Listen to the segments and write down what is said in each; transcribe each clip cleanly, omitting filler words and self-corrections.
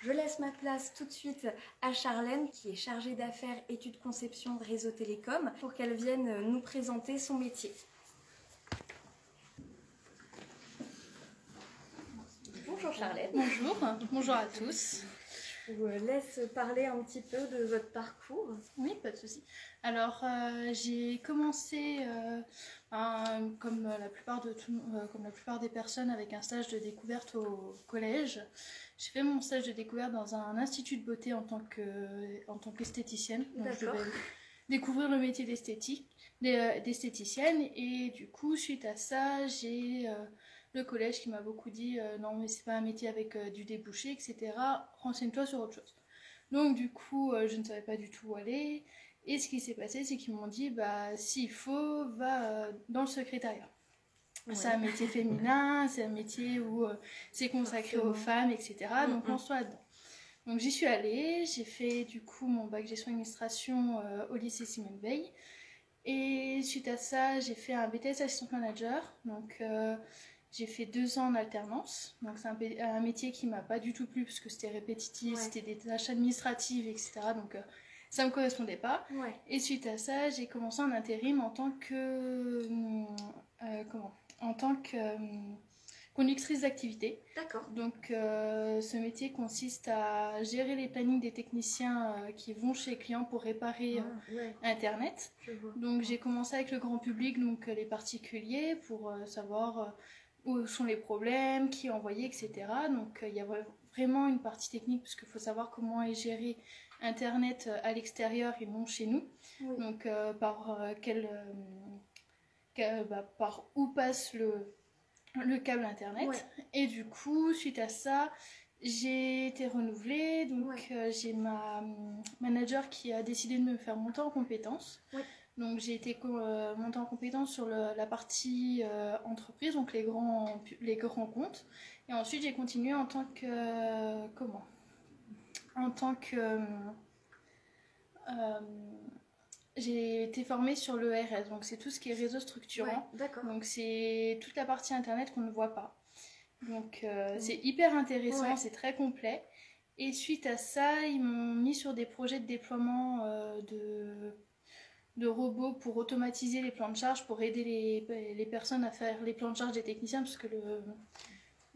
Je laisse ma place tout de suite à Charlène, qui est chargée d'affaires études conception réseau télécom, pour qu'elle vienne nous présenter son métier. Bonjour Charlène. Bonjour, bonjour à tous. Je vous laisse parler un petit peu de votre parcours. Oui, pas de souci. Alors, j'ai commencé, comme la plupart des personnes, avec un stage de découverte au collège. J'ai fait mon stage de découverte dans un institut de beauté en tant qu'esthéticienne. Donc, je devais découvrir le métier d'esthéticienne. Et du coup, suite à ça, j'ai le collège qui m'a beaucoup dit non, mais c'est pas un métier avec du débouché, etc. Renseigne-toi sur autre chose. Donc, du coup, je ne savais pas du tout où aller. Et ce qui s'est passé, c'est qu'ils m'ont dit s'il faut, va dans le secrétariat. Ouais. C'est un métier féminin, c'est un métier où c'est consacré aux femmes, etc. Donc, lance-toi là-dedans. Donc, j'y suis allée. J'ai fait du coup mon bac gestion administration au lycée Simone Veil. Et suite à ça, j'ai fait un BTS assistant manager. Donc, j'ai fait 2 ans en alternance, donc c'est un métier qui m'a pas du tout plu parce que c'était répétitif, c'était des tâches administratives, etc. Donc ça me correspondait pas. Ouais. Et suite à ça, j'ai commencé en intérim en tant que conductrice d'activité. D'accord. Donc ce métier consiste à gérer les plannings des techniciens qui vont chez les clients pour réparer Internet. Donc j'ai commencé avec le grand public, donc les particuliers, pour savoir où sont les problèmes, qui envoyer, etc. Donc il y a vraiment une partie technique parce qu'il faut savoir comment est géré Internet à l'extérieur et non chez nous. Oui. Donc par où passe le câble Internet. Ouais. Et du coup, suite à ça, j'ai été renouvelée. Donc j'ai ma manager qui a décidé de me faire monter en compétences. Ouais. Donc j'ai été montée en compétence sur la partie entreprise, donc les grands comptes. Et ensuite j'ai continué en tant que j'ai été formée sur le RS, donc c'est tout ce qui est réseau structurant. Ouais, donc c'est toute la partie internet qu'on ne voit pas. Donc c'est hyper intéressant, c'est très complet. Et suite à ça, ils m'ont mis sur des projets de déploiement de robots pour automatiser les plans de charge, pour aider les personnes à faire les plans de charge des techniciens, parce que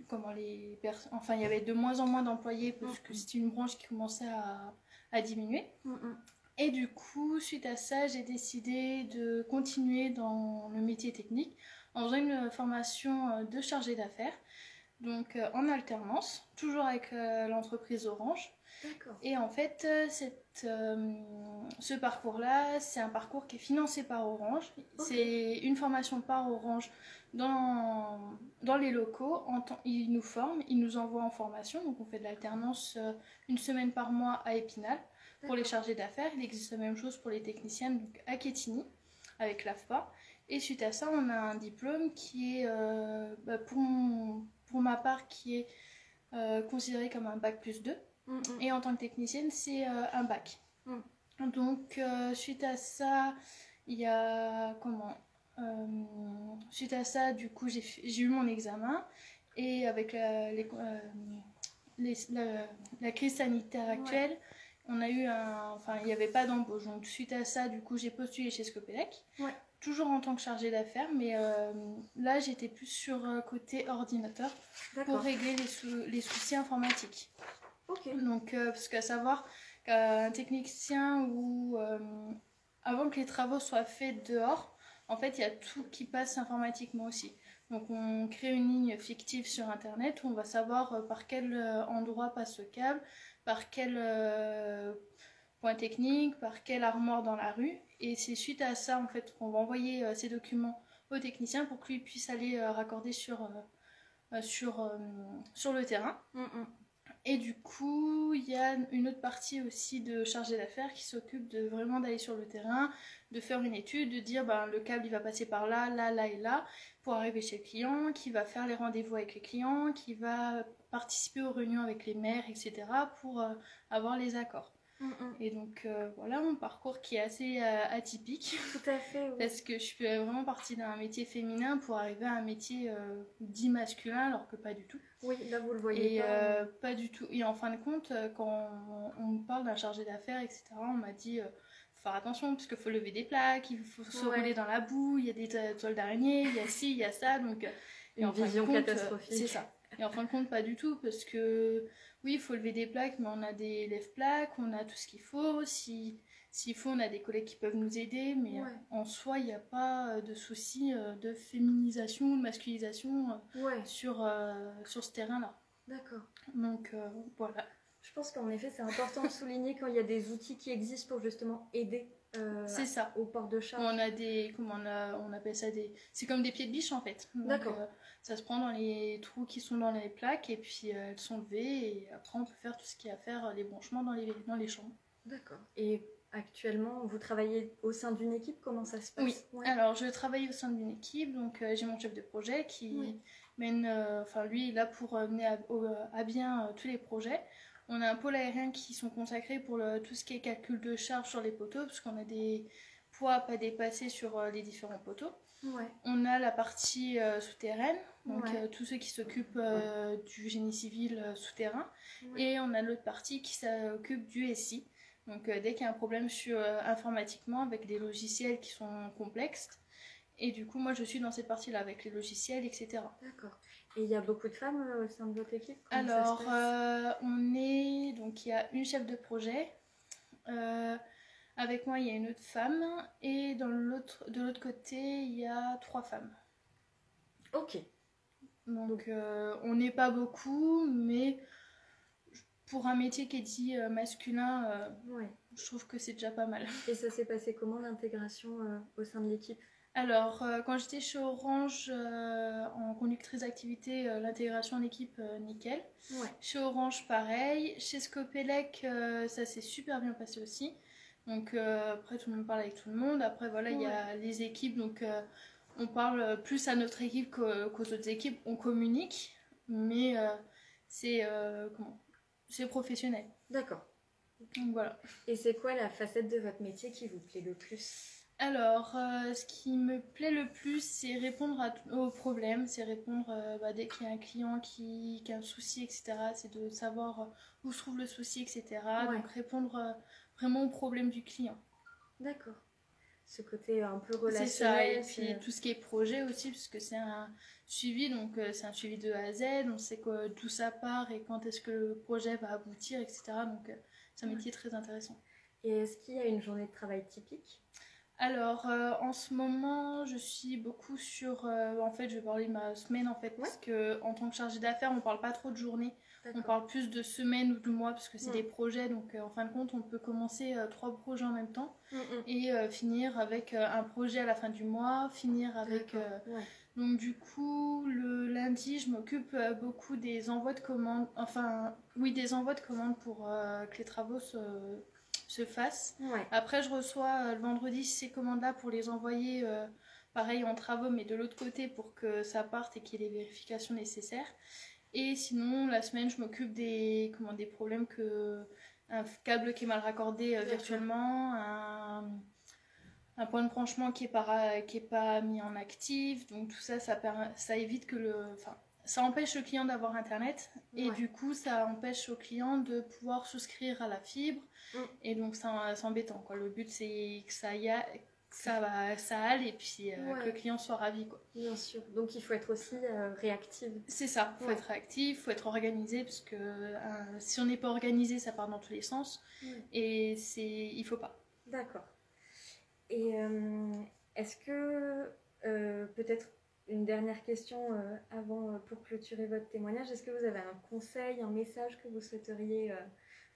il y avait de moins en moins d'employés, parce que c'était une branche qui commençait à diminuer. Et du coup, suite à ça, j'ai décidé de continuer dans le métier technique en faisant une formation de chargé d'affaires, donc en alternance, toujours avec l'entreprise Orange. Et en fait, ce parcours-là, c'est un parcours qui est financé par Orange. C'est une formation par Orange dans les locaux. Ils nous forment, ils nous envoient en formation. Donc on fait de l'alternance 1 semaine par mois à Épinal pour les chargés d'affaires. Il existe la même chose pour les techniciens, donc à Quetigny avec l'AFPA. Et suite à ça, on a un diplôme qui est, pour ma part, qui est considéré comme un bac plus 2. Et en tant que technicienne, c'est un bac. Donc, suite à ça, il y a suite à ça, du coup, j'ai eu mon examen. Et avec la crise sanitaire actuelle, on a eu il n'y avait pas d'embauche. Donc, suite à ça, du coup, j'ai postulé chez Scopelec. Toujours en tant que chargée d'affaires, mais là, j'étais plus sur côté ordinateur pour régler les soucis informatiques. Donc, parce qu'à savoir qu'un technicien avant que les travaux soient faits dehors, en fait, il y a tout qui passe informatiquement aussi. Donc, on crée une ligne fictive sur Internet où on va savoir par quel endroit passe le câble, par quel point technique, par quelle armoire dans la rue. Et c'est suite à ça, en fait, qu'on va envoyer ces documents au technicien pour que lui puisse aller raccorder sur le terrain. Et du coup, il y a une autre partie aussi de chargé d'affaires qui s'occupe de vraiment d'aller sur le terrain, de faire une étude, de dire le câble il va passer par là, là, là et là pour arriver chez le client, qui va faire les rendez-vous avec les clients, qui va participer aux réunions avec les maires, etc. pour avoir les accords. Et donc voilà mon parcours qui est assez atypique. Tout à fait, oui. Parce que je suis vraiment partie d'un métier féminin pour arriver à un métier dit masculin, alors que pas du tout. Oui, là vous le voyez Et pas. pas du tout. Et en fin de compte, quand on me parle d'un chargé d'affaires, etc., on m'a dit faut faire attention parce qu'il faut lever des plaques, il faut se rouler dans la boue, il y a des toiles d'araignée, il y a ci, il y a ça. Donc, et Une vision catastrophique. C'est ça. Et en fin de compte, pas du tout, parce que oui, il faut lever des plaques, mais on a des lève-plaques, on a tout ce qu'il faut. S'il faut, on a des collègues qui peuvent nous aider, mais en soi, il n'y a pas de souci de féminisation, de masculisation sur ce terrain-là. D'accord. Donc voilà. Je pense qu'en effet, c'est important de souligner quand il y a des outils qui existent pour justement aider c'est ça. au port de charge. On a des, on appelle ça des, c'est comme des pieds de biche en fait. D'accord. Ça se prend dans les trous qui sont dans les plaques et puis elles sont levées et après on peut faire tout ce qu'il y a à faire, les branchements dans les chambres. D'accord. Et actuellement, vous travaillez au sein d'une équipe, comment ça se passe? Oui, alors je travaille au sein d'une équipe, donc j'ai mon chef de projet qui mène, enfin lui il est là pour mener à bien tous les projets. On a un pôle aérien qui sont consacrés pour tout ce qui est calcul de charge sur les poteaux, parce qu'on a des poids à pas dépasser sur les différents poteaux. On a la partie souterraine, donc tous ceux qui s'occupent du génie civil souterrain, et on a l'autre partie qui s'occupe du SI. Donc dès qu'il y a un problème informatiquement avec des logiciels qui sont complexes, et du coup moi je suis dans cette partie-là avec les logiciels, etc. D'accord. Et il y a beaucoup de femmes au sein de votre équipe? Alors donc il y a une chef de projet, avec moi il y a une autre femme, et de l'autre côté il y a 3 femmes. Ok. Donc on n'est pas beaucoup, mais pour un métier qui est dit masculin, je trouve que c'est déjà pas mal. Et ça s'est passé comment l'intégration au sein de l'équipe? Alors, quand j'étais chez Orange en conductrice d'activité, l'intégration en équipe, nickel. Chez Orange, pareil. Chez Scopelec, ça s'est super bien passé aussi. Donc, après, tout le monde parle avec tout le monde. Après, voilà, il y a les équipes. Donc, on parle plus à notre équipe qu'aux autres équipes. On communique, mais c'est professionnel. D'accord. Donc, voilà. Et c'est quoi la facette de votre métier qui vous plaît le plus? Alors, ce qui me plaît le plus, c'est répondre aux problèmes, c'est répondre dès qu'il y a un client qui a un souci, etc. C'est de savoir où se trouve le souci, etc. Donc, répondre vraiment aux problèmes du client. D'accord. Ce côté un peu relationnel. C'est ça, et puis tout ce qui est projet aussi, parce que c'est un suivi, donc c'est un suivi de A à Z, on sait d'où ça part et quand est-ce que le projet va aboutir, etc. Donc, c'est un métier très intéressant. Et est-ce qu'il y a une journée de travail typique? Alors, en ce moment, je suis beaucoup sur... en fait, je vais parler de ma semaine, en fait, parce qu'en tant que chargée d'affaires, on ne parle pas trop de journée. On parle plus de semaine ou de mois, parce que c'est des projets. Donc, en fin de compte, on peut commencer 3 projets en même temps et finir avec un projet à la fin du mois, finir avec... Donc, du coup, le lundi, je m'occupe beaucoup des envois de commandes. Enfin, oui, des envois de commandes pour que les travaux se fasse. Après, je reçois le vendredi ces commandes-là pour les envoyer pareil en travaux, mais de l'autre côté pour que ça parte et qu'il y ait les vérifications nécessaires. Et sinon, la semaine, je m'occupe des problèmes un câble qui est mal raccordé virtuellement, un point de branchement qui est pas mis en actif. Donc tout ça, ça évite que ça empêche le client d'avoir internet et du coup ça empêche au client de pouvoir souscrire à la fibre et donc c'est embêtant quoi. Le but c'est que ça aille et puis que le client soit ravi quoi. Bien sûr, donc il faut être aussi réactive. C'est ça, il faut être réactif, il faut être organisé parce que si on n'est pas organisé ça part dans tous les sens et il faut pas. D'accord. Et est-ce que peut-être une dernière question avant pour clôturer votre témoignage, est-ce que vous avez un conseil, un message que vous souhaiteriez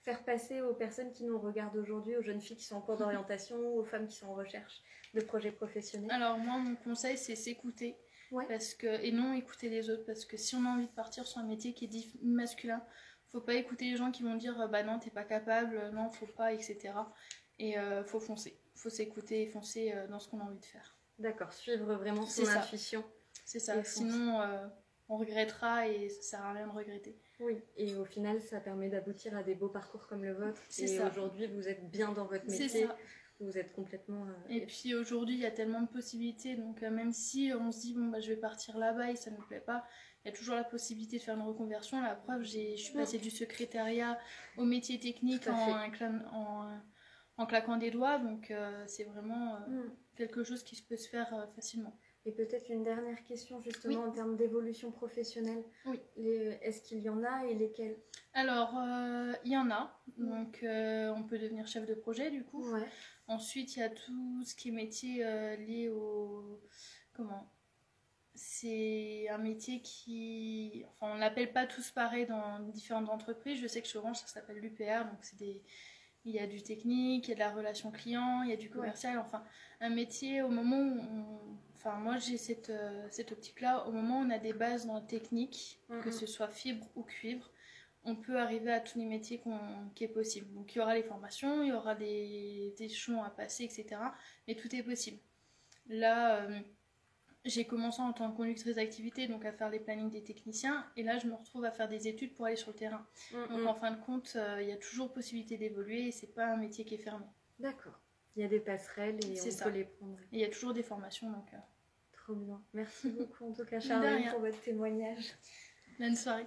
faire passer aux personnes qui nous regardent aujourd'hui, aux jeunes filles qui sont en cours d'orientation, aux femmes qui sont en recherche de projets professionnels? Alors moi, mon conseil, c'est s'écouter et non écouter les autres, parce que si on a envie de partir sur un métier qui est dit masculin, faut pas écouter les gens qui vont dire bah non, t'es pas capable, non, faut pas, etc. Et faut foncer, faut s'écouter et foncer dans ce qu'on a envie de faire. D'accord, suivre vraiment son intuition. C'est ça, sinon on regrettera et ça sert à rien de regretter. Oui, et au final, ça permet d'aboutir à des beaux parcours comme le vôtre. C'est et ça. Aujourd'hui, vous êtes bien dans votre métier. C'est ça. Vous êtes complètement... Et puis aujourd'hui, il y a tellement de possibilités, donc même si on se dit, bon, bah, je vais partir là-bas et ça ne me plaît pas, il y a toujours la possibilité de faire une reconversion. La preuve, je suis passée du secrétariat au métier technique en claquant des doigts, donc c'est vraiment quelque chose qui peut se faire facilement. Et peut-être une dernière question justement en termes d'évolution professionnelle. Oui. Est-ce qu'il y en a et lesquelles? Alors, il y en a. Donc, on peut devenir chef de projet du coup. Ouais. Ensuite, il y a tout ce qui est métier lié au... Comment? C'est un métier qui... Enfin, on l'appelle pas tous pareil dans différentes entreprises. Je sais que chez Orange, ça s'appelle l'UPR. Donc, c'est des... Il y a du technique, il y a de la relation client, il y a du commercial. Enfin, un métier au moment où Enfin, moi, j'ai cette optique-là. Au moment où on a des bases dans le technique, que ce soit fibre ou cuivre, on peut arriver à tous les métiers qui est possible. Donc il y aura les formations, il y aura des échelons à passer, etc. Mais tout est possible. Là, j'ai commencé en tant que conductrice d'activité, donc à faire les plannings des techniciens. Et là, je me retrouve à faire des études pour aller sur le terrain. Donc en fin de compte, il y a toujours possibilité d'évoluer et c'est pas un métier qui est fermé. D'accord. Il y a des passerelles et on peut les prendre. Et il y a toujours des formations. Donc, Trop bien. Merci beaucoup en tout cas, Charlène, pour votre témoignage. Bonne soirée.